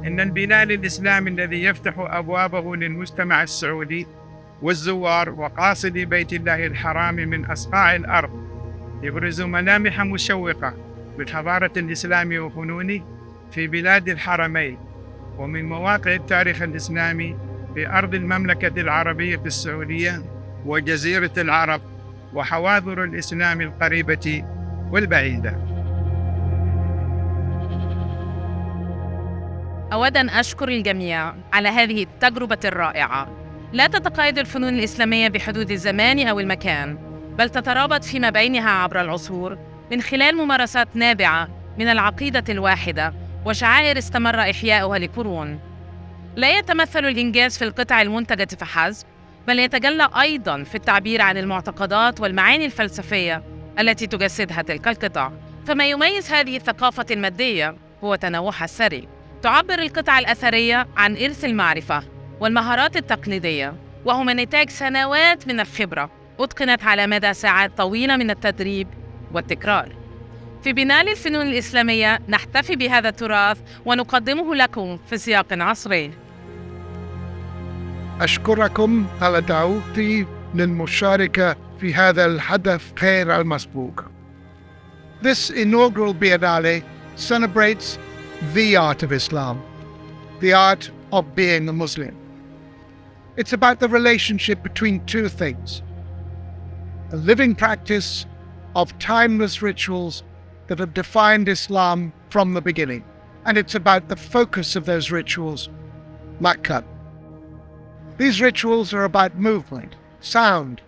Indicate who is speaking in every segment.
Speaker 1: إن البناء الإسلامي الذي يفتح أبوابه للمجتمع السعودي والزوار وقاصدي بيت الله الحرام من أصقاع الأرض يبرز ملامح مشوقة بالحضارة الإسلامية وفنونه في بلاد الحرمين ومن مواقع التاريخ الإسلامي في أرض المملكة العربية السعودية وجزيرة العرب وحواضر الإسلام القريبة والبعيدة.
Speaker 2: أود أن أشكر الجميع على هذه التجربة الرائعة. لا تتقيد الفنون الإسلامية بحدود الزمان أو المكان، بل تترابط فيما بينها عبر العصور من خلال ممارسات نابعة من العقيدة الواحدة وشعائر استمر إحياؤها لقرون. لا يتمثل الإنجاز في القطع المنتجة فحسب، بل يتجلى أيضاً في التعبير عن المعتقدات والمعاني الفلسفية التي تجسدها تلك القطع. فما يميز هذه الثقافة المادية هو تنوعها الثري. تعبر القطع الأثرية عن إرث المعرفة والمهارات التقليدية، وهما نتاج سنوات من الخبرة أتقنت على مدى ساعات طويلة من التدريب والتكرار. في بينالي الفنون الإسلامية نحتفي بهذا التراث ونقدمه لكم في سياق عصري.
Speaker 3: أشكركم على دعوتي للمشاركة في هذا الحدث غير المسبوق. This inaugural Biennale celebrates the art of Islam, the art of being a Muslim. It's about the relationship between two things: a living practice of timeless rituals that have defined Islam from the beginning. And it's about the focus of those rituals, Makkah. These rituals are about movement, sound,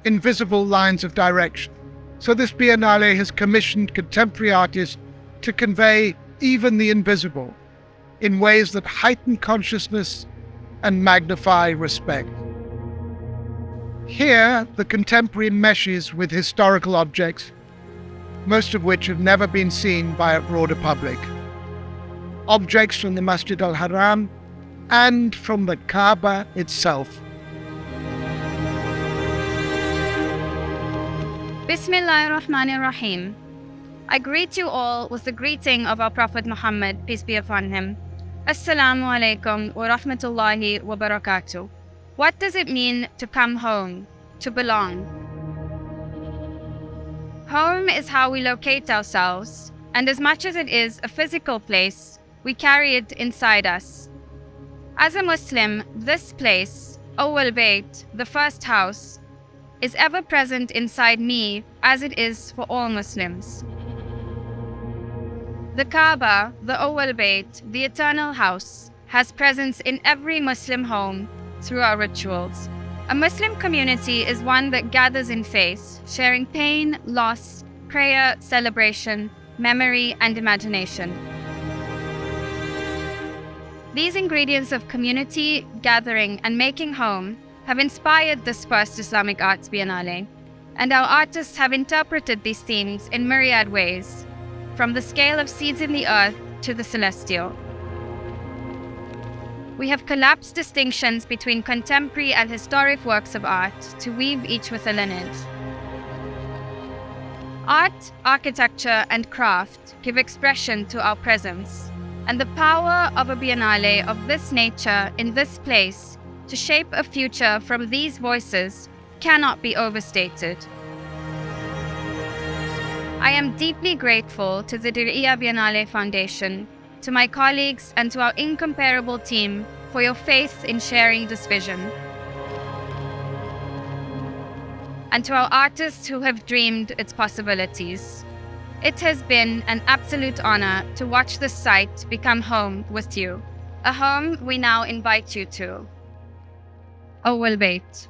Speaker 3: invisible lines of direction. So this Biennale has commissioned contemporary artists to convey even the invisible in ways that heighten consciousness and magnify respect. Here, the contemporary meshes with historical objects, most of which have never been seen by a broader public. Objects from the Masjid al-Haram and from the Kaaba itself.
Speaker 4: Bismillahirrahmanirrahim. I greet you all with the greeting of our Prophet Muhammad, peace be upon him. Assalamu alaikum wa rahmatullahi wa barakatuh. What does it mean to come home, to belong? Home is how we locate ourselves, and as much as it is a physical place, we carry it inside us. As a Muslim, this place, Awwal Bayt, the first house, is ever present inside me as it is for all Muslims. The Kaaba, the Awwal Bayt, the eternal house, has presence in every Muslim home through our rituals. A Muslim community is one that gathers in faith, sharing pain, loss, prayer, celebration, memory, and imagination. These ingredients of community, gathering, and making home have inspired this first Islamic Arts Biennale, and our artists have interpreted these themes in myriad ways, from the scale of seeds in the earth to the celestial. We have collapsed distinctions between contemporary and historic works of art to weave each with a lineage. Art, architecture, and craft give expression to our presence, and the power of a biennale of this nature in this place to shape a future from these voices cannot be overstated. I am deeply grateful to the Diriyah Biennale Foundation, to my colleagues, and to our incomparable team for your faith in sharing this vision. And to our artists who have dreamed its possibilities. It has been an absolute honor to watch this site become home with you, a home we now invite you to. Awwal Bayt.